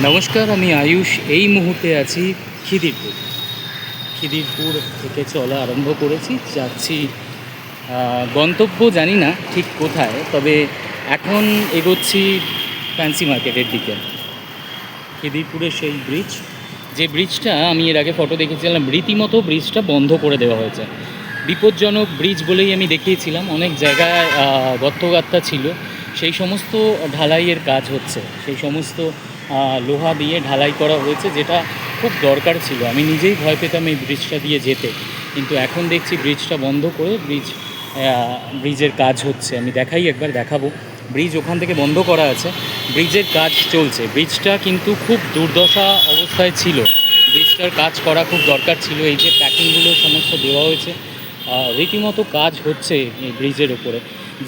নমস্কার, আমি আয়ুষ। এই মুহূর্তে আছি খিদিরপুর। খিদিরপুর থেকে চলা আরম্ভ করেছি, যাচ্ছি গন্তব্য জানি না ঠিক কোথায়, তবে এখন এগোচ্ছি ফ্যান্সি মার্কেটের দিকে। খিদিরপুরের সেই ব্রিজ, যে ব্রিজটা আমি এর আগে ফটো দেখেছিলাম, রীতিমতো ব্রিজটা বন্ধ করে দেওয়া হয়েছে। বিপজ্জনক ব্রিজ বলেই আমি দেখিয়েছিলাম। অনেক জায়গায় গর্তগাত্তা ছিল, সেই সমস্ত ঢালাইয়ের কাজ হচ্ছে, সেই সমস্ত লোহা দিয়ে ঢালাই করা হয়েছে, যেটা খুব দরকার ছিল। আমি নিজেই ভয় পেতাম এই ব্রিজটা দিয়ে যেতে, কিন্তু এখন দেখছি ব্রিজটা বন্ধ করে ব্রিজের কাজ হচ্ছে। আমি একবার দেখাবো। ব্রিজ ওখান থেকে বন্ধ করা আছে, ব্রিজের কাজ চলছে। ব্রিজটা কিন্তু খুব দুর্দশা অবস্থায় ছিল, ব্রিজটার কাজ করা খুব দরকার ছিল। এই যে প্যাকিংগুলো সমস্ত দেওয়া হয়েছে, রীতিমতো কাজ হচ্ছে এই ব্রিজের ওপরে,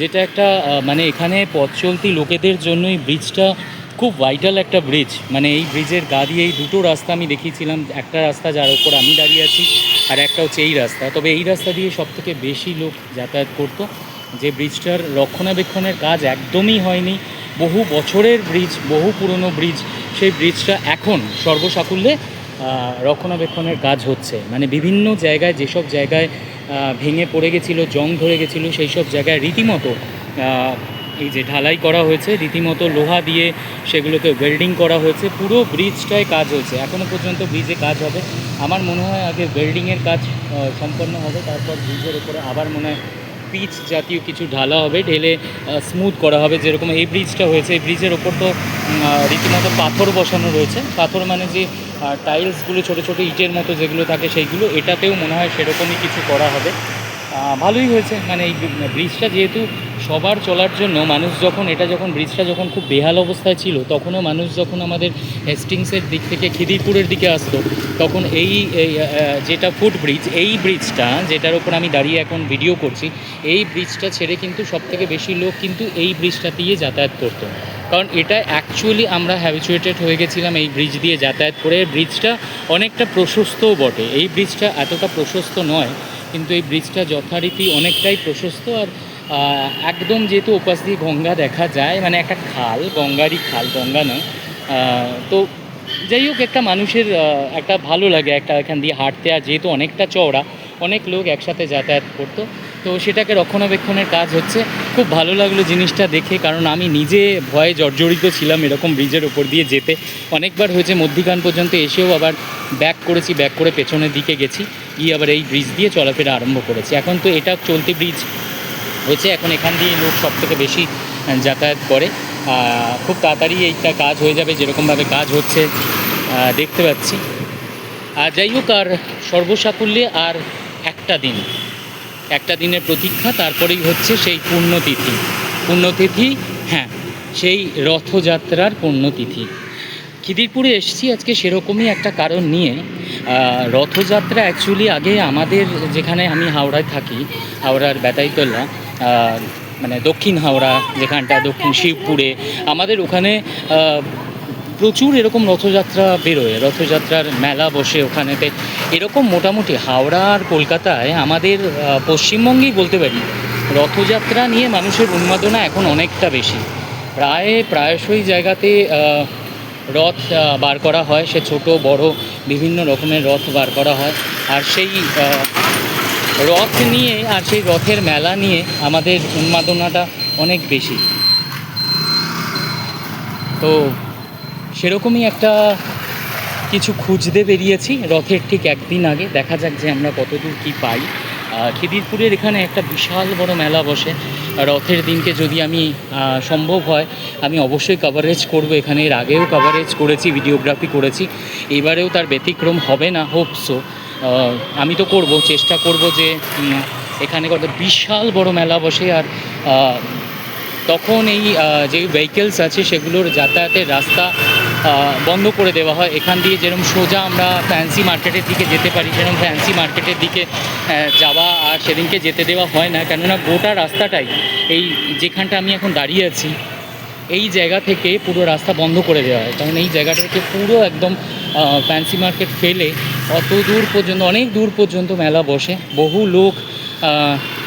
যেটা একটা মানে এখানে পথ চলতি লোকেদের জন্যই ব্রিজটা খুব ভাইটাল একটা ব্রিজ। মানে এই ব্রিজের গা দিয়ে এই দুটো রাস্তা আমি দেখিয়েছিলাম, একটা রাস্তা যার ওপর আমি দাঁড়িয়ে আছি, আর একটা হচ্ছে এই রাস্তা। তবে এই রাস্তা দিয়ে সবথেকে বেশি লোক যাতায়াত করতো। যে ব্রিজটার রক্ষণাবেক্ষণের কাজ একদমই হয়নি, বহু বছরের ব্রিজ, বহু পুরনো ব্রিজ, সেই ব্রিজটা এখন সর্বসাকুল্যে রক্ষণাবেক্ষণের কাজ হচ্ছে। মানে বিভিন্ন জায়গায়, যেসব জায়গায় ভেঙে পড়ে গেছিলো, জং ধরে গেছিলো, সেই সব জায়গায় রীতিমতো এই যে ঢালাই করা হয়েছে, রীতিমতো লোহা দিয়ে সেগুলোকে ওয়েল্ডিং করা হয়েছে। পুরো ব্রিজটায় কাজ হয়েছে, এখনও পর্যন্ত ব্রিজে কাজ হবে। আমার মনে হয় আগে ওয়েল্ডিংয়ের কাজ সম্পন্ন হবে, তারপর ব্রিজের উপরে আবার মনে হয় পিচ জাতীয় কিছু ঢালা হবে, ঢেলে স্মুথ করা হবে। যেরকম এই ব্রিজটা হয়েছে, এই ব্রিজের ওপর তো রীতিমতো পাথর বসানো রয়েছে। পাথর মানে যে টাইলসগুলো, ছোটো ছোটো ইটের মতো যেগুলো থাকে, সেইগুলো, এটাতেও মনে হয় সেরকমই কিছু করা হবে। ভালোই হয়েছে। মানে এই ব্রিজটা যেহেতু সবার চলার জন্য, মানুষ যখন ব্রিজটা যখন খুব বেহাল অবস্থায় ছিল, তখনও মানুষ যখন আমাদের হেস্টিংসের দিক থেকে খিদিরপুরের দিকে আসতো, তখন এই যেটা ফুট ব্রিজ, এই ব্রিজটা যেটার ওপর আমি দাঁড়িয়ে এখন ভিডিও করছি, এই ব্রিজটা ছেড়ে কিন্তু সবথেকে বেশি লোক কিন্তু এই ব্রিজটা দিয়ে যাতায়াত করতো। কারণ এটা অ্যাকচুয়ালি আমরা হ্যাবিচুয়েটেড হয়ে গেছিলাম এই ব্রিজ দিয়ে যাতায়াত করে। ব্রিজটা অনেকটা প্রশস্তও বটে, এই ব্রিজটা এতটা প্রশস্ত নয়, কিন্তু এই ব্রিজটা যথারীতি অনেকটাই প্রশস্ত। আর একদম যেহেতু ওপাশ দিয়ে গঙ্গা দেখা যায়, মানে একটা খাল, গঙ্গারই খাল, গঙ্গা নয়। তো যাই হোক, একটা মানুষের একটা ভালো লাগে একটা এখান দিয়ে হাঁটতে। আর যেহেতু অনেকটা চওড়া, অনেক লোক একসাথে যাতায়াত করতো, তো সেটাকে রক্ষণাবেক্ষণের কাজ হচ্ছে। খুব ভালো লাগলো জিনিসটা দেখে, কারণ আমি নিজে ভয়ে জর্জরিত ছিলাম এরকম ব্রিজের ওপর দিয়ে যেতে। অনেকবার হয়েছে, মধ্যিখান পর্যন্ত এসেও আবার ব্যাক করে পেছনের দিকে গেছি, গিয়ে আবার এই ব্রিজ দিয়ে চলাফেরা আরম্ভ করেছি। এখন তো এটা চলতি ব্রিজ হয়েছে, এখন এখান দিয়ে লোক সবথেকে বেশি যাতায়াত করে। খুব তাড়াতাড়ি এইটা কাজ হয়ে যাবে, যেরকমভাবে কাজ হচ্ছে দেখতে পাচ্ছি। আর যাই হোক, আর সর্বসাকুল্যে আর একটা দিনের প্রতীক্ষা, তারপরেই হচ্ছে সেই পুণ্যতিথি, হ্যাঁ, সেই রথযাত্রার পুণ্যতিথি। খিদিরপুরে এসেছি আজকে সেরকমই একটা কারণ নিয়ে। রথযাত্রা অ্যাকচুয়ালি আগে আমাদের, যেখানে আমি হাওড়ায় থাকি, হাওড়ার বেতাইতলা, মানে দক্ষিণ হাওড়া যেখানটা, দক্ষিণ শিবপুরে, আমাদের ওখানে প্রচুর এরকম রথযাত্রা বেরোয়, রথযাত্রার মেলা বসে ওখানেতে। এরকম মোটামুটি হাওড়া আর কলকাতায়, আমাদের পশ্চিমবঙ্গেই বলতে পারি, রথযাত্রা নিয়ে মানুষের উন্মাদনা এখন অনেকটা বেশি। প্রায়শই জায়গাতে রথ বার করা হয়, সে ছোট বড় বিভিন্ন রকমের রথ বার করা হয়। আর সেই রথ নিয়ে, আর সেই রথের মেলা নিয়ে আমাদের উন্মাদনাটা অনেক বেশি। তো সেরকমই একটা কিছু খুঁজতে বেরিয়েছি রথের ঠিক একদিন আগে। দেখা যাক যে আমরা কতদূর কী পাই। খিদিরপুরের এখানে একটা বিশাল বড় মেলা বসে রথের দিনকে। যদি আমি সম্ভব হয়, আমি অবশ্যই কভারেজ করব। এখানে এর আগেও কভারেজ করেছি, ভিডিওগ্রাফি করেছি, এবারেও তার ব্যতিক্রম হবে না, হোপসো। আমি তো চেষ্টা করব যে এখানে কত বিশাল বড় মেলা বসে। আর তখন এই যে ভেহিকেলস আছে সেগুলোর যাতায়াতের রাস্তা বন্ধ করে দেওয়া হয়। এখান দিয়ে যেরকম সোজা আমরা ফ্যান্সি মার্কেটের দিকে যেতে পারি, সেরকম ফ্যান্সি মার্কেটের দিকে যাওয়া আর সেদিনকে যেতে দেওয়া হয় না। কেননা গোটা রাস্তাটাই, এই যেখানটা আমি এখন দাঁড়িয়ে আছি, এই জায়গা থেকে পুরো রাস্তা বন্ধ করে দেওয়া হয়। কারণ এই জায়গাটা থেকে পুরো একদম ফ্যান্সি মার্কেট ফেলে অত দূর পর্যন্ত, অনেক দূর পর্যন্ত মেলা বসে। বহু লোক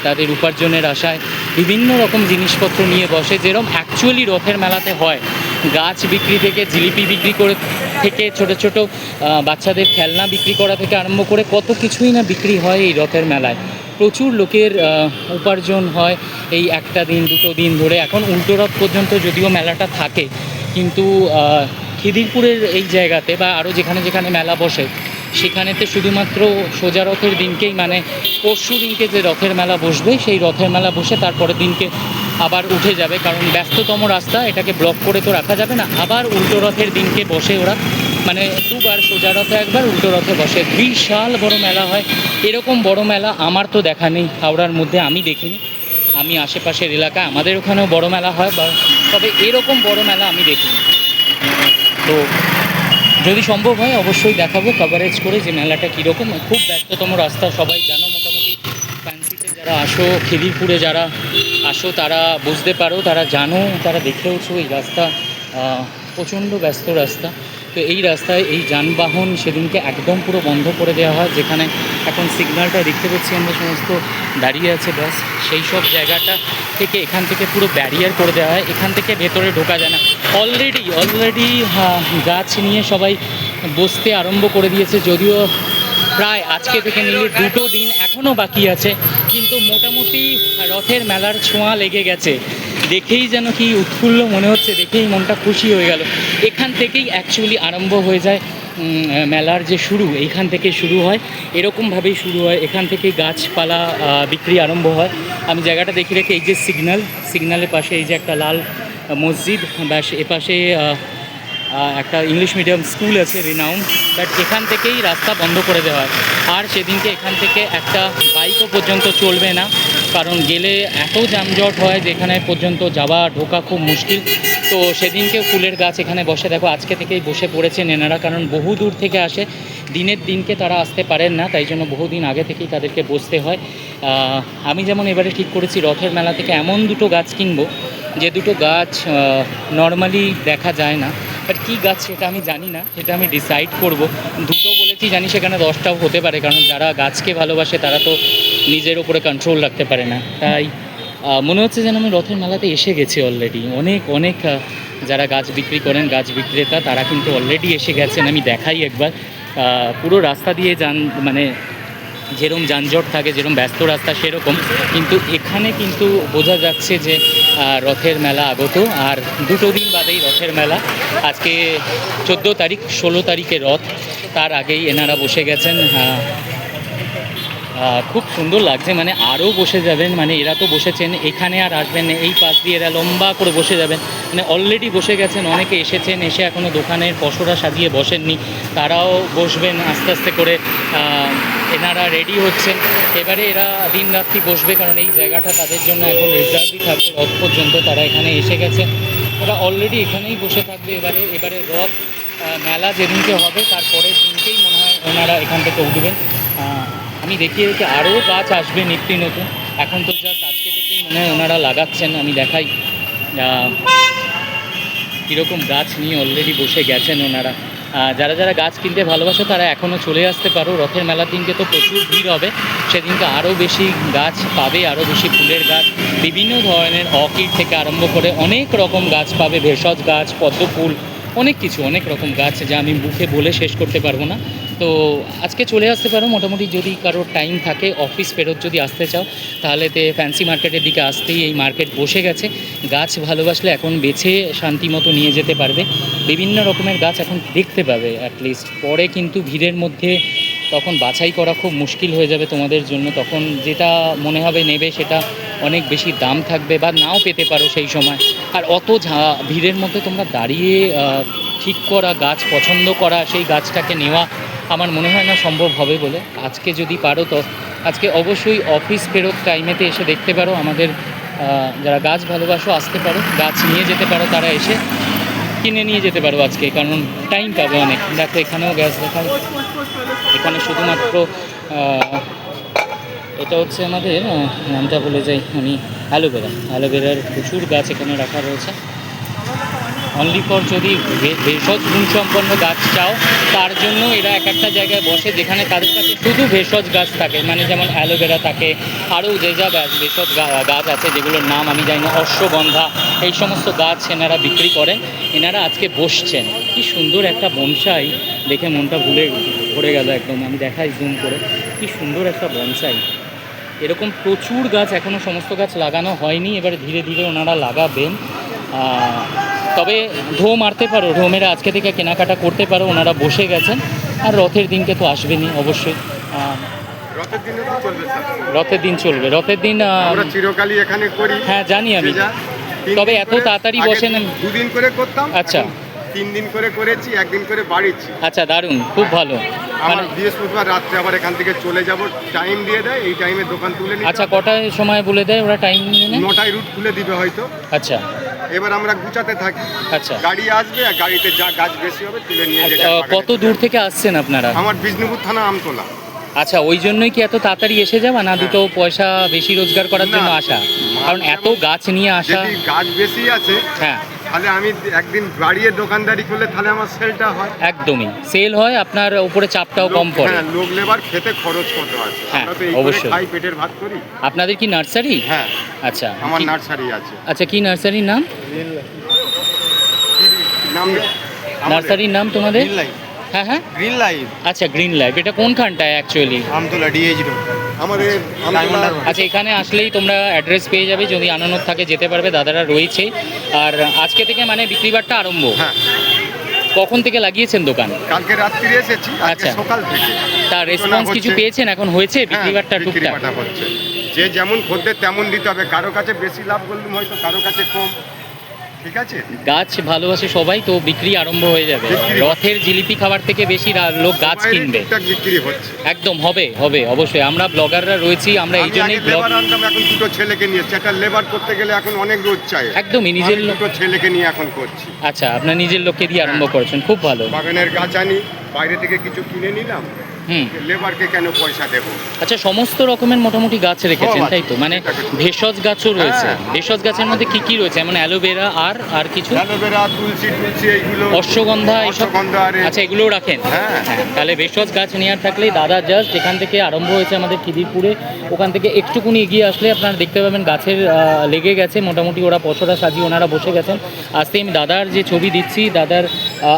তাদের উপার্জনের আশায় বিভিন্ন রকম জিনিসপত্র নিয়ে বসে, যেরকম অ্যাকচুয়ালি রথের মেলাতে হয়। গাছ বিক্রি থেকে জিলিপি বিক্রি করে থেকে ছোট ছোট বাচ্চাদের খেলনা বিক্রি করা থেকে আরম্ভ করে কত কিছুই না বিক্রি হয় এই রথের মেলায়। প্রচুর লোকের উপার্জন হয় এই একটা দিন দুটো দিন ধরে। এখন উল্টো রথ পর্যন্ত যদিও মেলাটা থাকে, কিন্তু খিদিরপুরের এই জায়গাতে বা আরও যেখানে যেখানে মেলা বসে সেখানেতে শুধুমাত্র সোজা রথের দিনকেই, মানে পরশু দিনকে যে রথের মেলা বসবে সেই রথের মেলা বসে তারপরের দিনকে আবার উঠে যাবে, কারণ ব্যস্ততম রাস্তা, এটাকে ব্লক করে তো রাখা যাবে না। আবার উল্টো রথের দিনকে বসে ওরা, মানে দুবার, সোজা রথে একবার, উল্টো রথে বসে। বিশাল বড় মেলা হয়। এরকম বড় মেলা আমার তো দেখা নেই হাওড়ার মধ্যে, আমি দেখিনি। আমি আশেপাশের এলাকায় আমাদের ওখানেও বড় মেলা হয়, তবে এরকম বড় মেলা আমি দেখিনি। তো যদি সম্ভব হয় অবশ্যই দেখাবো কভারেজ করে যে মেলাটা কীরকম। খুব ব্যস্ততম রাস্তা, সবাই জানো মোটামুটি। ফ্যান্সিতে যারা আসো, খিদিরপুরে যারা আসো তারা বুঝতে পারো, তারা জানো, তারা দেখেওছো এই রাস্তা প্রচণ্ড ব্যস্ত রাস্তা। তো এই রাস্তায় এই যানবাহন সেদিনকে একদম পুরো বন্ধ করে দেওয়া হয়। যেখানে এখন সিগন্যালটা দেখতে পাচ্ছি আমরা সমস্ত দাঁড়িয়ে আছে বাস, সেই সব জায়গাটা থেকে এখান থেকে পুরো ব্যারিয়ার করে দেওয়া হয়। এখান থেকে ভেতরে ঢোকা যায় না। অলরেডি গাছ নিয়ে সবাই বসতে আরম্ভ করে দিয়েছে, যদিও প্রায় আজকে থেকে নিয়ে 2 দিন এখনও বাকি আছে, কিন্তু মোটামুটি রথের মেলার ছোঁয়া লেগে গেছে। দেখেই যেন কি উৎফুল্ল মনে হচ্ছে, দেখেই মনটা খুশি হয়ে গেল। এখান থেকেই অ্যাকচুয়ালি আরম্ভ হয়ে যায় মেলার যে শুরু, এইখান থেকে শুরু হয়, এরকমভাবেই শুরু হয়। এখান থেকেই গাছপালা বিক্রি আরম্ভ হয়। আমি জায়গাটা দেখে রেখে, এই যে সিগন্যালের পাশে এই যে একটা লাল মসজিদ, ব্যাস এপাশে একটা ইংলিশ মিডিয়াম স্কুল আছে রিনাউন, বাট এখান থেকেই রাস্তা বন্ধ করে দেওয়া হয়। আর সেদিনকে এখান থেকে একটা বাইকও পর্যন্ত চলবে না, কারণ গেলে এত যানজট হয় যে এখানে পর্যন্ত যাওয়া ঢোকা খুব মুশকিল। তো সেদিনকে ফুলের গাছ এখানে বসে, দেখো আজকে থেকেই বসে পড়েছেন এনারা, কারণ বহু দূর থেকে আসে। দিনের দিনকে তারা আসতে পারেন না, তাই জন্য বহুদিন আগে থেকেই তাদেরকে বসতে হয়। আমি যেমন এবারে ঠিক করেছি রথের মেলা থেকে এমন দুটো গাছ কিনবো, যে দুটো গাছ নর্মালি দেখা যায় না। বাট কী গাছ সেটা আমি জানি না, সেটা আমি ডিসাইড করব। দুটো বলেছি, জানি সেখানে 10টাও হতে পারে, কারণ যারা গাছকে ভালোবাসে তারা তো নিজের ওপরে কন্ট্রোল রাখতে পারে না। তাই মনে হচ্ছে যেন আমি রথের মেলাতে এসে গেছি অলরেডি। অনেক যারা গাছ বিক্রি করেন, গাছ বিক্রেতা, তারা কিন্তু অলরেডি এসে গেছেন। আমি দেখাই একবার, পুরো রাস্তা দিয়ে মানে যেরকম যানজট থাকে, যেরকম ব্যস্ত রাস্তা সেরকম, কিন্তু এখানে কিন্তু বোঝা যাচ্ছে যে রথের মেলা আগত। আর 2 দিন বাদেই রথের মেলা। আজকে 14 তারিখ, 16 তারিখে রথ, তার আগেই এনারা বসে গেছেন। খুব সুন্দর লাগছে, মানে আরও বসে যাবেন, মানে এরা তো বসেছেন, এখানে আর আসবেন, এই পাশ দিয়ে এরা লম্বা করে বসে যাবেন, মানে অলরেডি বসে গেছেন। অনেকে এসেছেন, এসে এখনও দোকানের পসরা সাজিয়ে বসেননি, তারাও বসবেন আস্তে আস্তে করে। এনারা রেডি হচ্ছেন, এবারে এরা দিন রাত্রি বসবে, কারণ এই জায়গাটা তাদের জন্য এখন রিজার্ভই থাকবে রথ পর্যন্ত। তারা এখানে এসে গেছে, ওরা অলরেডি এখানেই বসে থাকবে। এবারে রথ মেলা যেদিনকে হবে তারপরের দিনকেই মনে হয় ওনারা এখান থেকে উঠবেন। আমি দেখিয়ে রেখে আরও গাছ আসবে নিত্য নতুন। এখন তো জাস্ট আজকে থেকেই মনে হয় ওনারা লাগাচ্ছেন। আমি দেখাই কীরকম গাছ নিয়ে অলরেডি বসে গেছেন ওনারা। যারা গাছ কিনতে ভালোবাসো তারা এখনও চলে আসতে পারো। রথের মেলার দিনকে তো প্রচুর ভিড় হবে, সেদিনকে আরও বেশি গাছ পাবে, আরও বেশি ফুলের গাছ, বিভিন্ন ধরনের অর্কিড থেকে আরম্ভ করে অনেক রকম গাছ পাবে, ভেষজ গাছ, পদ্ম ফুল, অনেক রকম গাছ, যা আমি মুখে বলে শেষ করতে পারবো না। তো আজকে চলে আসতে পারো মোটামুটি, যদি কারোর টাইম থাকে, অফিস ফেরত যদি আসতে চাও, তাহলে ফ্যান্সি মার্কেটের দিকে আসতেই এই মার্কেট বসে গেছে। গাছ ভালোবাসলে এখন বেছে শান্তি মতো নিয়ে যেতে পারবে, বিভিন্ন রকমের গাছ এখন দেখতে পাবে অ্যাটলিস্ট। পরে কিন্তু ভিড়ের মধ্যে তখন বাছাই করা খুব মুশকিল হয়ে যাবে তোমাদের জন্য। তখন যেটা মনে হবে নেবে সেটা অনেক বেশি দাম থাকবে, বা নাও পেতে পারো সেই সময়। আর অত ভিড়ের মধ্যে তোমরা দাঁড়িয়ে ঠিক করা, গাছ পছন্দ করা, সেই গাছটাকে নেওয়া আমার মনে হয় না সম্ভব হবে বলে। আজকে যদি পারো তো আজকে অবশ্যই অফিস ফেরত টাইমেতে এসে দেখতে পারো। আমাদের যারা গাছ ভালোবাসো আসতে পারো, গাছ নিয়ে যেতে পারো, তারা এসে কিনে নিয়ে যেতে পারো আজকে, কারণ টাইম পাবে অনেক। দেখো এখানেও গাছ দেখায়, এখানে শুধুমাত্র এটা হচ্ছে আমাদের নামটা বলে যাই আমি, অ্যালোভেরার প্রচুর গাছ এখানে রাখা রয়েছে। অনলি ফর যদি ভেষজ গুণসম্পন্ন গাছ চাও তার জন্য এরা এক একটা জায়গায় বসে যেখানে তাদের কাছে শুধু ভেষজ গাছ থাকে, মানে যেমন অ্যালোভেরা থাকে, আরও যে যা ভেষজ গাছ আছে যেগুলোর নাম আমি জানি না, অশ্বগন্ধা, এই সমস্ত গাছ এনারা বিক্রি করেন। এনারা আজকে বসছেন। কি সুন্দর একটা বনসাই, দেখে মনটা ভরে গেল একদম। আমি দেখাই জুম করে, কি সুন্দর একটা বনসাই। এরকম প্রচুর গাছ, এখনও সমস্ত গাছ লাগানো হয়নি, এবারে ধীরে ধীরে ওনারা লাগাবেন। তবে ঢো মারতে পারো, ঢো মেরে আজকে থেকে কেনাকাটা করতে পারো। ওনারা বসে গেছেন, আর রথের দিনকে তো আসবেনই অবশ্যই। রথের দিনে তো চলবে স্যার। রথের দিন চলবে, রথের দিন আমরা চিরকালই এখানে করি। হ্যাঁ জানি আমি, তবে এত তাড়াতাড়ি বসেন। দুদিন করে করতাম, আচ্ছা 3 দিন করে করেছি, একদিন করে বাড়িছি। আচ্ছা দারুণ, খুব ভালো। আমার বৃহস্পতিবার রাত্রে আবার এখান থেকে চলে যাব, টাইম দিয়ে দেয়, এই টাইমে দোকান তুলে নিই। আচ্ছা কটায় সময় বলে দেয় ওরা, টাইম নিয়ে নেয়? 9টায় রুট খুলে দিবে হয়তো। আচ্ছা এবার আমরা গুছাতে থাকি। আচ্ছা, গাড়ি আসবে আর গাড়িতে যা গাছ বেশি হবে তুলে নিয়ে যেতে। কত দূর থেকে আসছেন আপনারা? আমার বিষ্ণুপুর থানা, আমতলা। আচ্ছা, ওই জন্যই কি এত তাড়াতাড়ি এসে যাওয়া, না দুটো পয়সা বেশি রোজগার করার জন্য আসা? কারণ এত গাছ নিয়ে আসা। যদি গাছ বেশি আছে হ্যাঁ, তাহলে আমি একদিন বাড়িয়ে দোকানদারি করলে তাহলে আমার সেলটা হয়। একদমই সেল হয়, আপনার উপরে চাপটাও কম পড়ে। হ্যাঁ, লোক লেবার খেতে খরচ কত আছে। হ্যাঁ, আমরা তো এই করে অবশ্যই। খাই, পেটের ভাত করি। আপনাদের কি নার্সারি? হ্যাঁ, আচ্ছা, আমার নার্সারি আছে। আচ্ছা কি নার্সারির নাম? কি নাম? নার্সারির নাম তোমাদের? Green life. হ্যাঁ হ্যাঁ, গ্রিন লাইফ। আচ্ছা গ্রিন লাইফ। এটা কোনখানটায় অ্যাকচুয়ালি? Amtala DH road. আমাদের আমতলা। আচ্ছা, এখানে আসলেই তোমরা অ্যাড্রেস পেয়ে যাবে, যদি আনানোর থাকে যেতে পারবে, দাদারা রয়েছে। আর আজকে থেকে মানে বিক্রিবারটা আরম্ভ? হ্যাঁ। কখন থেকে লাগিয়েছেন দোকান? কালকে রাত্রি এসেছি, আজকে আচ্ছা। সকাল থেকে। তার রেসপন্স কিছু পেয়েছেন? এখন হয়েছে বিক্রিবারটা টুকটাক? বিক্রিবারটা হচ্ছে, যে যেমন খদ্দের তেমন দিতে হবে। কারো কাছে বেশি লাভ করলাম হয়তো, কারো কাছে কম। ঠিক আছে, গাছ ভালোবাসে সবাই, তো বিক্রি আরম্ভ হয়ে যাবে। বিক্রি। রথের জিলিপি খাবার থেকে বেশি লোক গাছ কিনবে। টুকটাক বিক্রি হচ্ছে। একদম হবে হবে অবশ্যই। আমরা ব্লগাররা রয়েছি, আমরা এই আমি জন্যই আগে ব্লগ। লেবার আনতাম, এখন দুটো ছেলেকে নিয়ে। একটা লেবার করতে গেলে এখন অনেক রোজ চাই। একদমই নিজের আমি লোক। দুটো ছেলেকে নিয়ে এখন করছি। আচ্ছা, আপনার নিজের লোককে দিয়ে আরম্ভ করেছেন, খুব ভালো। বাগানের গাছ আনি, বাইরে থেকে কিছু কিনে নিলাম, হুম। লেবারকে কেন পয়সা দেবো? আচ্ছা, সমস্ত রকমের মোটামুটি গাছ রেখেছেন সব আছে। তাই তো? মানে ভেষজ গাছও রয়েছে। হ্যাঁ। ভেষজ গাছের মধ্যে কি কি রয়েছে? মানে অ্যালোভেরা আর কিছু? অ্যালোভেরা, তুলসী এইগুলো। অশ্বগন্ধা, এইসব? অশ্বগন্ধা আর আচ্ছা, এগুলোও রাখেন? হ্যাঁ। হ্যাঁ, তাহলে ভেষজ গাছ নেওয়ার থাকলেই দাদা জাস্ট এখান থেকে আরম্ভ হয়েছে আমাদের খিদিরপুরে, ওখান থেকে একটুকুনি এগিয়ে আসলে আপনারা দেখতে পাবেন গাছের লেগে গেছে মোটামুটি, ওরা পশরা সাজিয়ে ওনারা বসে গেছেন। আজকে আমি দাদার যে ছবি দিচ্ছি, দাদার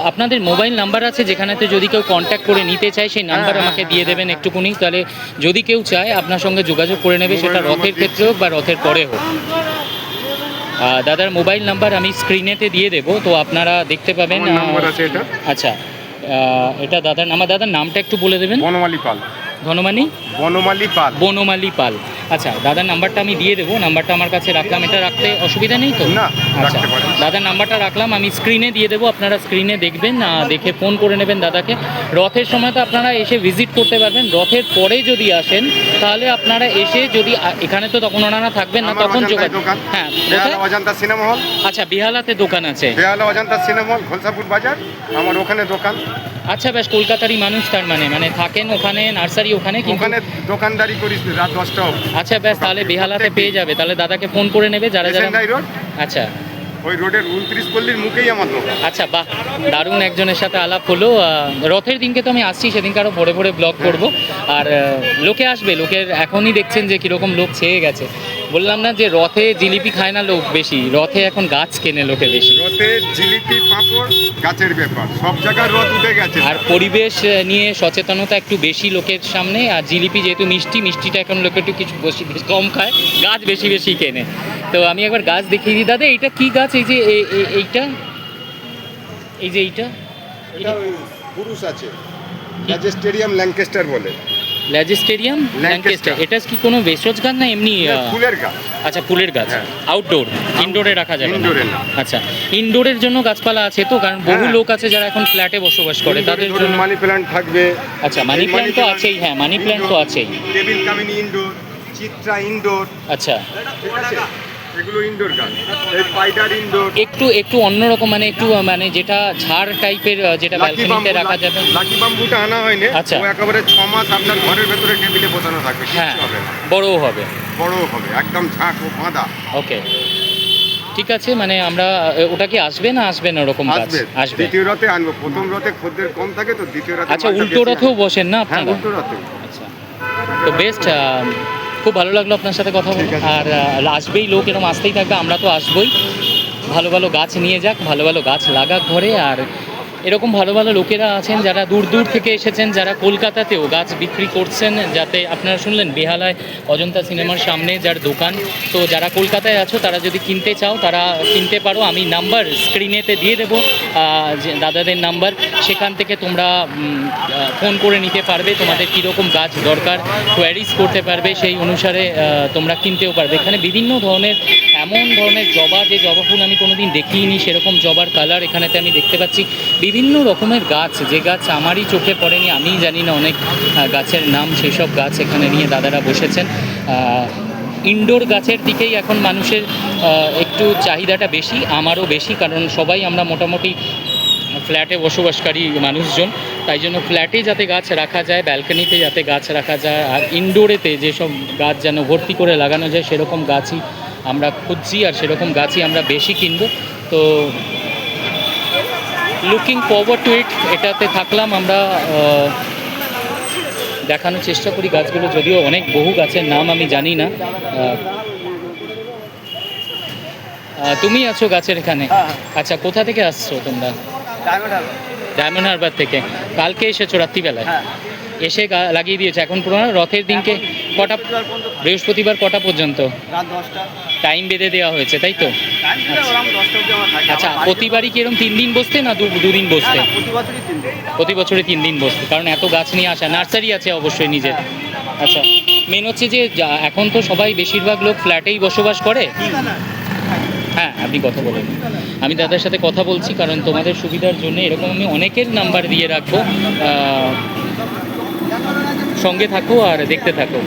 আপনাদের মোবাইল নাম্বার আছে যেখানেতে যদি কেউ কন্ট্যাক্ট করে নিতে চায় সেই নাম্বার আমাকে দিয়ে দেবেন একটুকুনি, তাহলে যদি কেউ চায় আপনার সঙ্গে যোগাযোগ করে নেবে, সেটা রথের ক্ষেত্রে হোক বা রথের পরে হোক। দাদার মোবাইল নাম্বার আমি স্ক্রিনেতে দিয়ে দেবো, তো আপনারা দেখতে পাবেন। আমার নাম্বার আছে এটা। আচ্ছা, এটা দাদার, আমার দাদার নামটা একটু বলে দেবেন। বনমালী পাল। ধনমানি? বনমালী পাল। বনমালী পাল। আচ্ছা, দাদার নাম্বারটা আমি দিয়ে দেবো, নাম্বারটা আমার কাছে রাখলাম। এটা রাখতে অসুবিধা নেই তো? না, আচ্ছা, রাখতে পারেন। দাদার নাম্বারটা রাখলাম, আমি স্ক্রিনে দিয়ে দেবো, আপনারা স্ক্রিনে দেখবেন, দেখে ফোন করে নেবেন দাদাকে। রথের সময় তো আপনারা এসে ভিজিট করতে পারবেন, রথের পরে যদি আসেন তাহলে আপনারা এসে যদি এখানে তো তখন ওনারা থাকবেন না, আমার তখন অজান্তায় যোগাযোগ। দোকান। হ্যাঁ, বেহালা কোথায়? অজান্তা সিনেমা হল। আচ্ছা, বেহালাতে দোকান আছে? বেহালা অজান্তা সিনেমা হল, ঘোলসাপুর বাজার, আমার ওখানে দোকান। আচ্ছা, বেশ, কলকাতারই মানুষ তার মানে থাকেন ওখানে, নার্সারি ওখানে, কিন্তু ওখানে দোকানদারি করিস রাত 10টা অবধি। আচ্ছা বেশ, তাহলে বেহালাতে পেয়ে যাবে, তাহলে দাদাকে ফোন করে নেবে যারা যারা। এসএনআই রোড। আচ্ছা ওই রোডের 29 পল্লীর মুখেই আমার দোকান। আচ্ছা, বাহ, দারুণ একজনের সাথে আলাপ হলো। রথের দিনকে তো আমি আসছি, সেদিনকে আরও ভরে ভরে ব্লগ করব। আর লোকে আসবে, লোকের এখনই দেখছেন যে কীরকম লোক ছেয়ে গেছে। বললাম না যে রথে জিলিপি খায় না লোক বেশি, রথে এখন গাছ কেনে লোকে বেশি। রথে জিলিপি, পাঁপড়, গাছের ব্যাপার, সব জায়গায় রথ উঠে গেছে। আর পরিবেশ নিয়ে সচেতনতা একটু বেশি লোকের সামনে। আর জিলিপি যেহেতু মিষ্টিটা এখন লোকে একটু কিছু বেশি কম খায়, গাছ বেশি বেশি কেনে। তো আমি একবার গাছ দেখিয়ে দিই। দাদা, এইটা কি গাছ? এই যে এইটা, এই যে এইটা এটা ওই পুরুষ আছে, ম্যাজেস্টেরিয়াম ল্যাঙ্কেস্টার বলে। ল্যাজেস্টেরিয়াম ল্যাঙ্কেস্টার। এটা কি কোনো ভেষজ গাছ না এমনি? ফুলের গাছ। আচ্ছা, ফুলের গাছ। হ্যাঁ। আউটডোর, ইনডোরে রাখা যাবে না? ইনডোরে না। আচ্ছা, ইনডোরের জন্য গাছপালা আছে তো? কারণ বহু হ্যাঁ। লোক আছে যারা এখন ফ্ল্যাটে বসবাস করে, তাদের জন্য। মানি প্ল্যান্ট থাকবে। আচ্ছা, মানি প্ল্যান্ট তো আছেই। হ্যাঁ, মানি প্ল্যান্ট তো আছেই। টেবিল কামিনী ইনডোর, চিত্রা ইনডোর। আচ্ছা, ঠিক আছে, এগুলো ইনডোর গাছ। এই স্পাইডার ইনডোর। একটু অন্যরকম, মানে একটু মানে যেটা ঝাড় টাইপের, যেটা ব্যালকনিতে রাখা যাবে। লাকি বাম্বুটা আনা হয়নি। আচ্ছা। ও একেবারে 6 মাস আপনার ঘরের ভেতরে টেবিলে বসানো থাকবে, হ্যাঁ, কিছু হবে না। বড়ও হবে। বড়ও হবে, একদম ঝাঁক ও বাঁধা। ওকে, ঠিক আছে, মানে আমরা ওটা কি আসবে না আসবে না ওরকম গাছ? আসবে, আসবে। দ্বিতীয় রথে আনবো। প্রথম রথে খদ্দের কম থাকে তো, দ্বিতীয় রথে আচ্ছা, মালটা উল্টো বেশি রথেও আনবো। বসেন না হ্যাঁ, আপনারা? উল্টো রথে। আচ্ছা, তো বেস্ট। খুব ভালো লাগলো আপনার সাথে কথা বলে। ঠিক আছে। আর আসবেই লোক, এরকম আসতেই থাকবে, আমরা তো আসবোই। ভালো ভালো গাছ নিয়ে যাক, ভালো ভালো গাছ লাগাক ঘরে। আর এরকম ভালো ভালো লোকেরা আছেন যারা দূর দূর থেকে এসেছেন, যারা কলকাতাতেও গাছ বিক্রি করছেন। যাতে আপনারা শুনলেন বেহালায় অজন্তা সিনেমার সামনে যার দোকান, তো যারা কলকাতায় আছো তারা যদি কিনতে চাও তারা কিনতে পারো। আমি নাম্বার স্ক্রিনেতে দিয়ে দেবো, যে দাদাদের নাম্বার, সেখান থেকে তোমরা ফোন করে নিতে পারবে। তোমাদের কীরকম গাছ দরকার কোয়ারিজ করতে পারবে, সেই অনুসারে তোমরা কিনতেও পারবে। এখানে বিভিন্ন ধরনের, এমন ধরনের জবা, যে জবা ফুল আমি কোনোদিন দেখিনি সেরকম জবার কালার এখানেতে আমি দেখতে পাচ্ছি। বিভিন্ন রকমের গাছ, যে গাছ আমারই চোখে পড়েনি, আমিই জানি না অনেক গাছের নাম, সেসব গাছ এখানে নিয়ে দাদারা বসেছেন। ইনডোর গাছের দিকেই এখন মানুষের একটু চাহিদাটা বেশি, আমারও বেশি, কারণ সবাই আমরা মোটামুটি ফ্ল্যাটে বসবাসকারী মানুষজন। তাই জন্য ফ্ল্যাটে যাতে গাছ রাখা যায়, ব্যালকনিতে যাতে গাছ রাখা যায়, আর ইনডোরেতে যেসব গাছ যেন ভর্তি করে লাগানো যায় সেরকম গাছই আমরা খুঁজছি, আর সেরকম গাছই আমরা বেশি কিনবো। তো লুকিং ফরওয়ার্ড টু ইট, এটাতে থাকলাম আমরা। দেখানোর চেষ্টা করি গাছগুলো, যদিও অনেক বহু গাছের নাম আমি জানি না। তুমি আছো গাছের এখানে? আচ্ছা, কোথা থেকে আসছো তোমরা? ডায়মন্ড হারবার থেকে। কালকে এসেছো রাত্রিবেলায়? এসে লাগিয়ে দিয়েছে। এখন পুরো রথের দিনকে কটা, বৃহস্পতিবার কটা পর্যন্ত টাইম বেঁধে দেওয়া হয়েছে, তাই তো? আচ্ছা, প্রতিবারই কি এরকম 3 দিন বসতে না দুদিন বসতে? প্রতি বছরই 3 দিন বসতে, কারণ এত গাছ নিয়ে আসা। নার্সারি আছে অবশ্যই নিজের? আচ্ছা, মেন হচ্ছে যে এখন তো সবাই, বেশিরভাগ লোক ফ্ল্যাটেই বসবাস করে। হ্যাঁ, আপনি কথা বলেন, আমি দাদার সাথে কথা বলছি, কারণ তোমাদের সুবিধার জন্য এরকম আমি অনেকের নাম্বার দিয়ে রাখবো। সঙ্গে থাকো আর দেখতে থাকো।